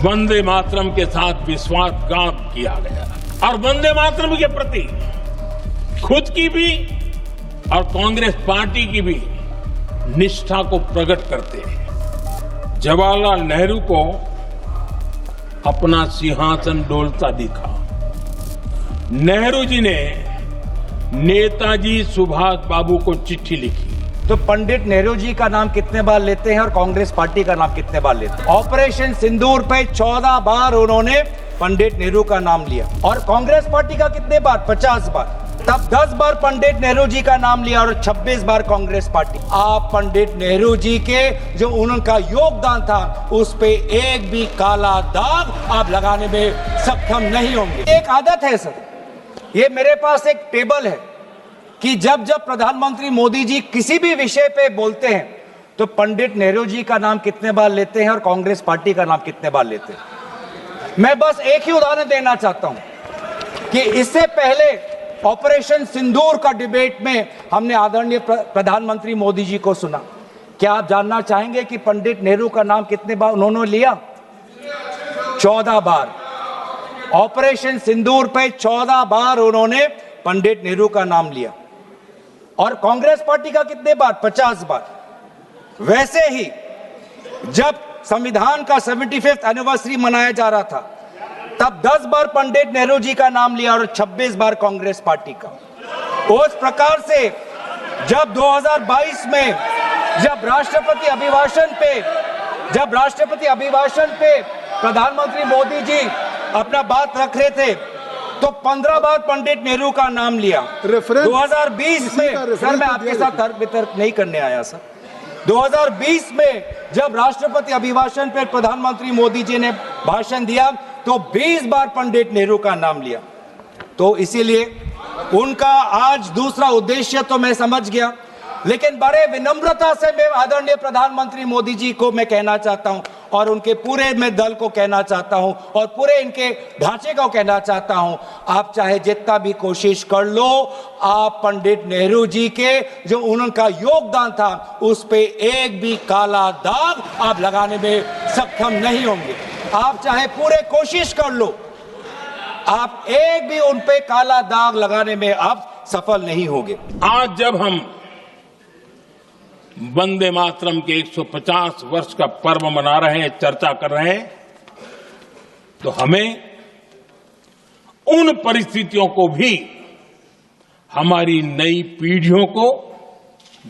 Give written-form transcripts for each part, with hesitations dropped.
वंदे मातरम के साथ विश्वासघात किया गया और वंदे मातरम के प्रति खुद की भी और कांग्रेस पार्टी की भी निष्ठा को प्रकट करते हैं। जवाहरलाल नेहरू को अपना सिंहासन डोलता दिखा। नेहरू जी ने नेताजी सुभाष बाबू को चिट्ठी लिखी। तो पंडित नेहरू जी का नाम कितने बार लेते हैं और कांग्रेस पार्टी का नाम कितने बार लेते हैं? ऑपरेशन सिंदूर पे 14 बार उन्होंने पंडित नेहरू का नाम लिया और कांग्रेस पार्टी का कितने बार? 50 बार। तब 10 बार पंडित नेहरू जी का नाम लिया और 26 बार कांग्रेस पार्टी। आप पंडित नेहरू जी के जो उनका योगदान था उस पे एक भी काला दाग आप लगाने में सक्षम नहीं होंगे। एक आदत है सर, ये मेरे पास एक टेबल है कि जब जब प्रधानमंत्री मोदी जी किसी भी विषय पे बोलते हैं तो पंडित नेहरू जी का नाम कितने बार लेते हैं और कांग्रेस पार्टी का नाम कितने बार लेते हैं। मैं बस एक ही उदाहरण देना चाहता हूं कि इससे पहले ऑपरेशन सिंदूर का डिबेट में हमने आदरणीय प्रधानमंत्री मोदी जी को सुना। क्या आप जानना चाहेंगे कि पंडित नेहरू का नाम कितने बार उन्होंने लिया? 14 बार। ऑपरेशन सिंदूर पे 14 बार उन्होंने पंडित नेहरू का नाम लिया और कांग्रेस पार्टी का कितने बार? 50 बार। वैसे ही जब संविधान का 75th एनिवर्सरी मनाया जा रहा था तब 10 बार पंडित नेहरू जी का नाम लिया और 26 बार कांग्रेस पार्टी का। उस प्रकार से जब 2022 में जब राष्ट्रपति अभिभाषण पे प्रधानमंत्री मोदी जी अपना बात रख रहे थे तो 15 बार पंडित नेहरू का नाम लिया। 2020 में, सर मैं आपके साथ तर्क वितर्क नहीं करने आया सर, 2020 में जब राष्ट्रपति अभिभाषण पर प्रधानमंत्री मोदी जी ने भाषण दिया तो 20 बार पंडित नेहरू का नाम लिया। तो इसीलिए उनका आज दूसरा उद्देश्य तो मैं समझ गया, लेकिन बड़े विनम्रता से मैं आदरणीय प्रधानमंत्री मोदी जी को मैं कहना चाहता हूं और उनके पूरे मैं दल को कहना चाहता हूं और पूरे इनके ढांचे को कहना चाहता हूं, आप चाहे जितना भी कोशिश कर लो, आप पंडित नेहरू जी के जो उनका योगदान था उस पे एक भी काला दाग आप लगाने में सक्षम नहीं होंगे। आप चाहे पूरे कोशिश कर लो, आप एक भी उन पे काला दाग लगाने में आप सफल नहीं होंगे। आज जब हम वंदे मातरम के 150 वर्ष का पर्व मना रहे हैं, चर्चा कर रहे हैं, तो हमें उन परिस्थितियों को भी हमारी नई पीढ़ियों को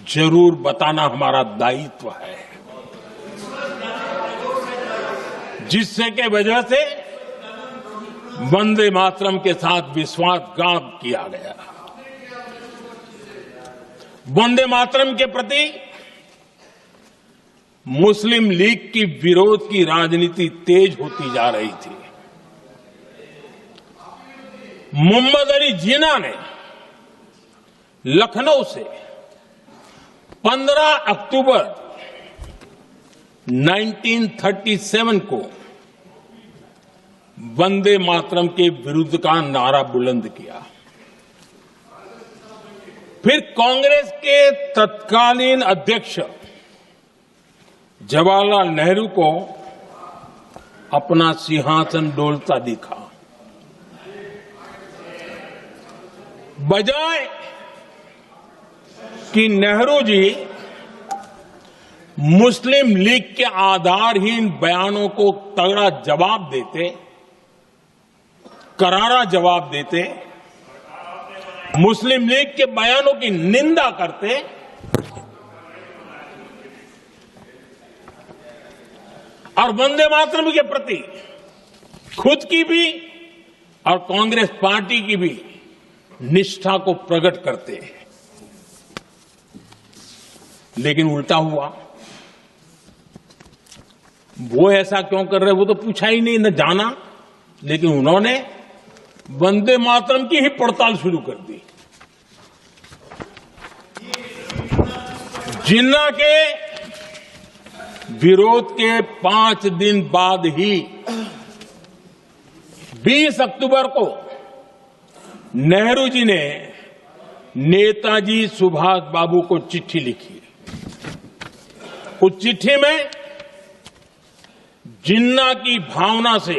जरूर बताना हमारा दायित्व है, जिससे के वजह से वंदे मातरम के साथ विश्वासघात किया गया। वंदे मातरम के प्रति मुस्लिम लीग की विरोध की राजनीति तेज होती जा रही थी। मोहम्मद अली जिन्ना ने लखनऊ से 15 अक्टूबर 1937 को वंदे मातरम के विरुद्ध का नारा बुलंद किया। फिर कांग्रेस के तत्कालीन अध्यक्ष जवाहरलाल नेहरू को अपना सिंहासन डोलता दिखा। बजाय कि नेहरू जी मुस्लिम लीग के आधारहीन बयानों को तगड़ा जवाब देते, करारा जवाब देते, मुस्लिम लीग के बयानों की निंदा करते, और वंदे मातरम के प्रति खुद की भी और कांग्रेस पार्टी की भी निष्ठा को प्रकट करते हैं। लेकिन उल्टा हुआ। वो ऐसा क्यों कर रहे वो तो पूछा ही नहीं, न जाना, लेकिन उन्होंने वंदे मातरम की ही पड़ताल शुरू कर दी। जिन्ना के विरोध के 5 दिन बाद ही 20 अक्टूबर को नेहरू जी ने नेताजी सुभाष बाबू को चिट्ठी लिखी। उस चिट्ठी में जिन्ना की भावना से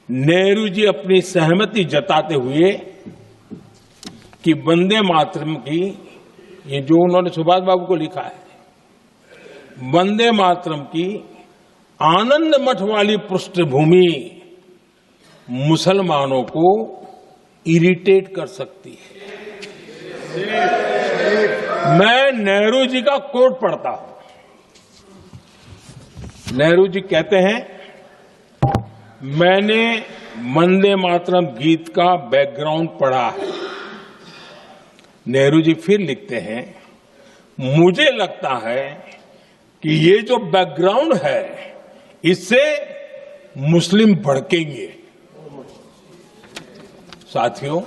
नेहरू जी अपनी सहमति जताते हुए कि वंदे मातरम की, ये जो उन्होंने सुभाष बाबू को लिखा है, वंदे मातरम की आनंद मठ वाली पृष्ठभूमि मुसलमानों को इरिटेट कर सकती है। मैं नेहरू जी का कोट पढ़ता हूं। नेहरू जी कहते हैं, मैंने वंदे मातरम गीत का बैकग्राउंड पढ़ा है। नेहरू जी फिर लिखते हैं, मुझे लगता है कि ये जो बैकग्राउंड है इससे मुस्लिम भड़केंगे। साथियों,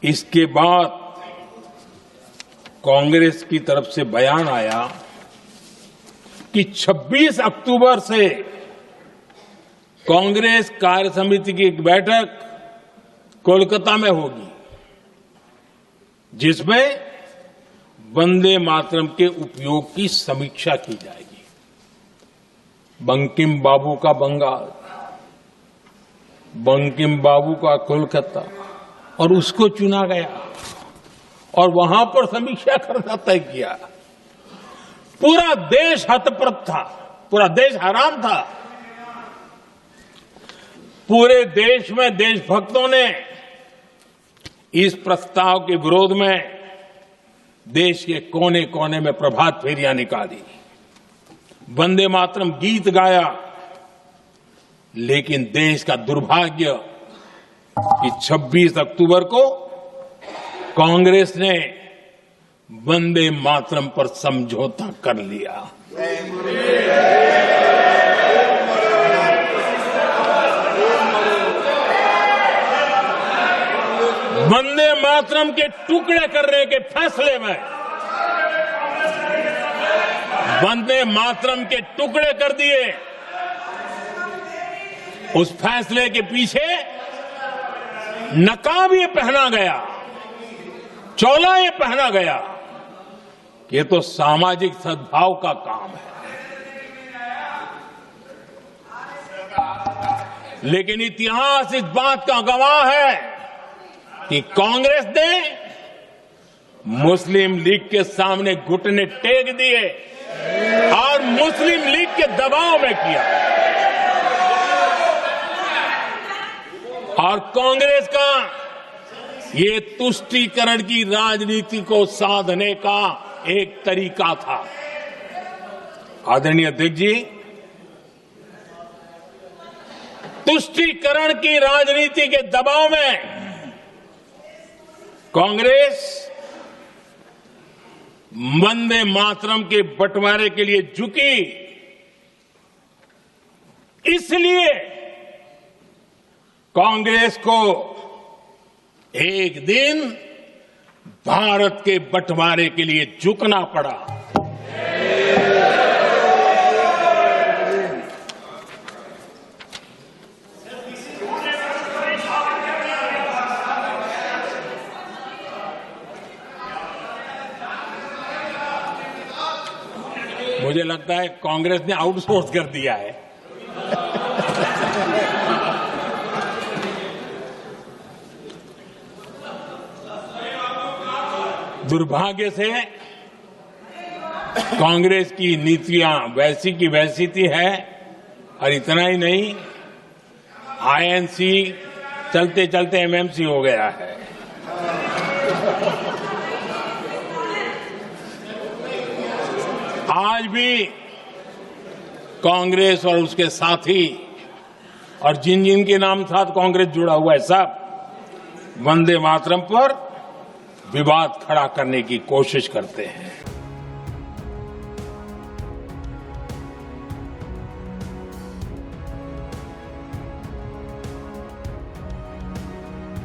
इसके बाद कांग्रेस की तरफ से बयान आया कि 26 अक्टूबर से कांग्रेस कार्य समिति की एक बैठक कोलकाता में होगी, जिसमें वंदे मातरम के उपयोग की समीक्षा की जाएगी। बंकिम बाबू का बंगाल, बंकिम बाबू का कोलकाता, और उसको चुना गया और वहां पर समीक्षा करना तय किया। पूरा देश हतप्रभ था, पूरा देश हैरान था। पूरे देश में देशभक्तों ने इस प्रस्ताव के विरोध में देश के कोने कोने में प्रभात फेरियां निकाली, वंदे मातरम गीत गाया। लेकिन देश का दुर्भाग्य कि 26 अक्टूबर को कांग्रेस ने वंदे मातरम पर समझौता कर लिया। वंदे मातरम के टुकड़े करने के फैसले में, वंदे मातरम के टुकड़े कर दिए। उस फैसले के पीछे नकाब ये पहना गया, चोला ये पहना गया कि ये तो सामाजिक सद्भाव का काम है। लेकिन इतिहास इस बात का गवाह है कि कांग्रेस ने मुस्लिम लीग के सामने घुटने टेक दिए और मुस्लिम लीग के दबाव में किया। और कांग्रेस का ये तुष्टीकरण की राजनीति को साधने का एक तरीका था। आदरणीय अध्यक्ष जी, तुष्टीकरण की राजनीति के दबाव में कांग्रेस वंदे मातरम के बंटवारे के लिए झुकी। इसलिए कांग्रेस को एक दिन भारत के बंटवारे के लिए झुकना पड़ा। मुझे लगता है कांग्रेस ने आउटसोर्स कर दिया है। दुर्भाग्य से कांग्रेस की नीतियां वैसी की वैसी थी है, और इतना ही नहीं, आईएनसी चलते चलते एमएमसी हो गया है। आज भी कांग्रेस और उसके साथी और जिन जिन के नाम साथ कांग्रेस जुड़ा हुआ है, सब वंदे मातरम पर विवाद खड़ा करने की कोशिश करते हैं।